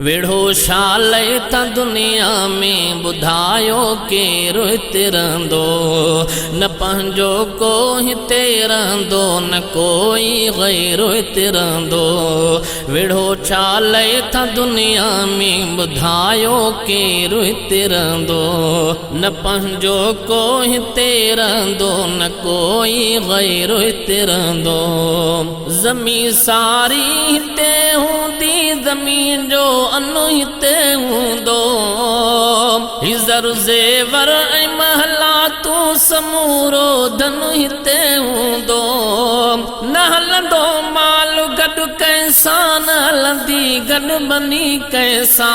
वेढ़ो शाले त दुनिया में बुधायो केरु हिते रहंदो न पंहिंजो को हिते रहंदो न कोई गैरो हिते रहंदो। वेढ़ो शाले त दुनिया में बुधायो केरु हिते रहंदो न पंहिंजो को हिते रहंदो न कोई गैरो हिते रहंदो। ज़मीन सारी हिते हूंदी ज़मीन जो अनु हिते हूंदो हिज़र ज़ेवर ऐं महला तूं समूरो धन हिते हूंदो। न हलंदो माल गॾु कंहिंसां न हलंदी गॾु बनी कंहिंसां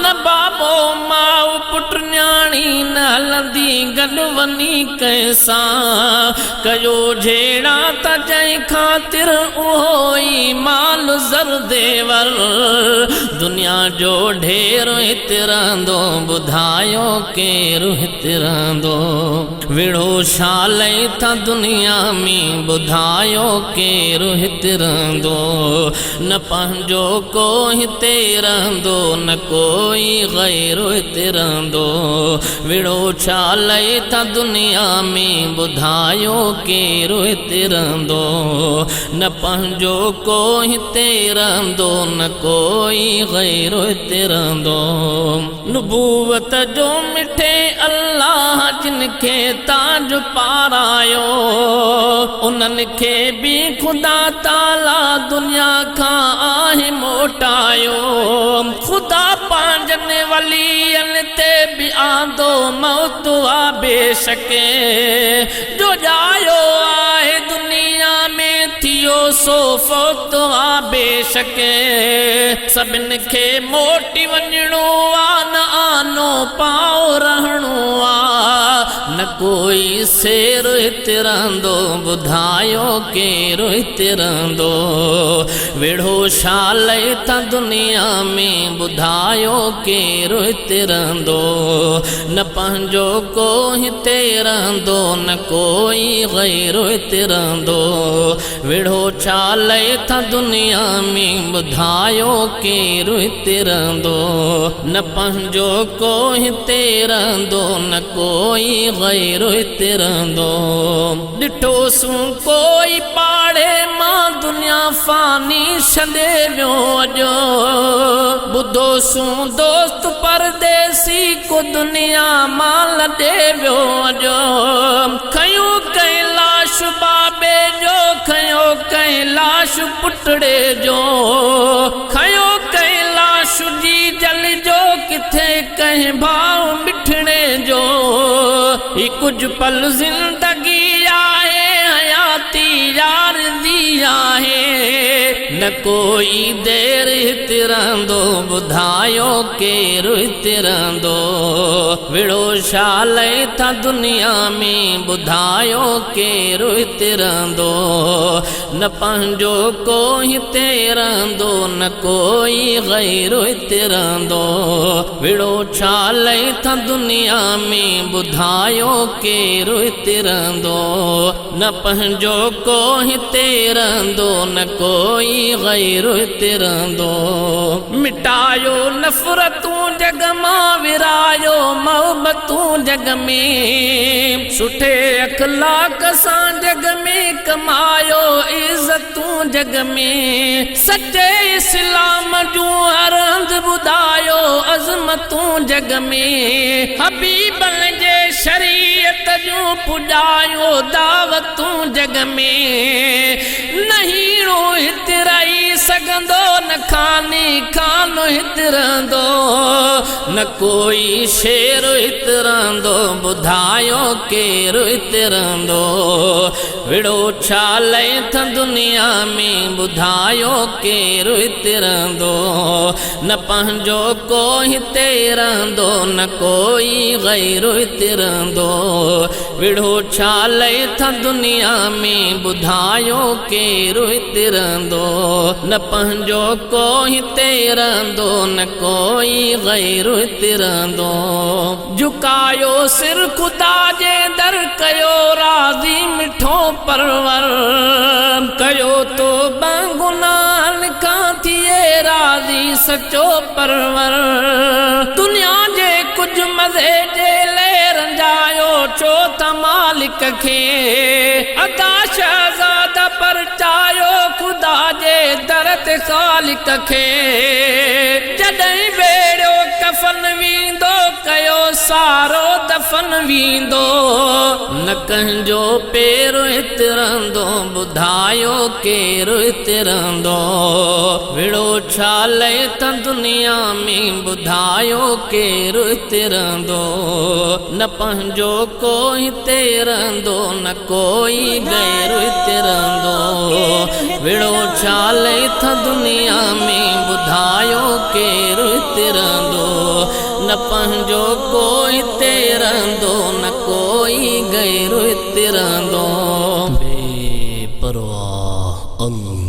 न बाबो माउ पुट न्याणी न हलंदी गॾु वञी कंहिंसां। कयो झेड़ा त जंहिं ख़ातिर उहो ई माल ज़र देवर दुनिया जो ढेर हिते रहंदो बुधायो केरु हिते रहंदो। वेढ़ो शाले त दुनिया में बुधायो केरु हिते रहंदो न पंहिंजो को हिते रहंदो न कोई गैरो हिते रहंदो। वेढ़ो शाले त दुनिया में बुधायो केरु हिते रहंदो न पंहिंजो को हिते रहंदो न कोई गैरो हिते रहंदो। नुबूवत जो मिठे अल्लाह जिनखे ताज पारायो उन्हनि खे भी खुदा ताला दुनिया खां आहे मोटायो। खुदा पंहिंजनि वलियनि ते भी आंदो मौत आ बेशके जो जायो आहे दुनिया में थियो सो फोत आ बेशके। सभिनि खे मोटी वञणो आ न आनो पाओ रहणो आ न कोई शेर हिते रहंदो बुधायो केरु हिते रहंदो। वेढ़ो शाले त दुनिया में बुधायो केरु हिते रहंदो न पंहिंजो को हिते रहंदो न कोई गैरो हिते रहंदो। वेढ़ो शाले त दुनिया में बुधायो केरु हिते रहंदो न पंहिंजो को हिते रहंदो न कोई गैरो हिते रहंदो। ॾिठो सूं कोई पाड़े मां दुनिया फानी छॾे वियो अॼु ॿुधो सूं दोस्त परदेसी को दुनिया मां लॾे वियो अॼु। खयूं कंहिं लाश बाबे जो खयो कंहिं लाश पुटड़े जो खयो कंहिं लाश जी जल जो किथे कंहिं भाव मिठड़े जो। ही कुछ पल जिंदगी आहे हयाती यार दी आहे न कोई देर हिते रहंदो बुधायो केरु हिते रहंदो। वेढ़ो शाले त दुनिया में बुधायो केरु हिते रहंदो न पंहिंजो को हिते रहंदो न कोई गैरो हिते रहंदो। वेढ़ो शाले त दुनिया में बुधायो केरु हिते रहंदो न पंहिंजो को हिते रहंदो न कोई गैरो हिते रहंदो। मिटायो नफ़रतूं जग मां विरायो मोहबतूं जग में सुठे अखलाक सां जग में कमायो इज़तूं जग में। सच्चे इस्लाम जूं हर हंध ॿुधायो अज़मतूं जग में। हबीबनि जे शरीयत जूं पुॼायो दावतूं जग में। नहींणो हिते रही सघंदो न खानी खानो हिते रहंदो न कोई शेर हिते रहंदो बुधायो केरु हिते रहंदो। वेढ़ो शाले त दुनिया में बुधायो केरु हिते रहंदो न पंहिंजो को हिते रहंदो न कोई गैरो हिते रहंदो। वेढ़ो शाले त दुनिया में बुधायो केरु हिते रहंदो न पंहिंजो को हिते रहंदो न कोई गैरो हिते रहंदो। झुकायो सिर खुदा जे दर कयो राज़ी मिठो परवर कयो तो गुनाहनि खां थिए राज़ी सचो परवर दुनिया जे कुछ मज़े जे ले रंजायो छो त मालिक खे अदा शहज़ादा परचायो खुदा जे दर ते ख़ालिक खे जॾहिं वेड़ो कफन वींदो कयो सारो दफन वींदो न कंहिंजो पेरो हितरंदो ॿुधायो केरु हितरंदो विड़ो छा लए त दुनिया में ॿुधायो केरु हितरंदो न पंहिंजो को हिते रहंदो न कोई गैर हितरंदो विड़ो छा लए त दुनिया में ॿुधायो केरु हितरंदो न पंहिंजो को हिते रहंदो न कोई गैर हितरंदो बेपरवाह अल्लाह।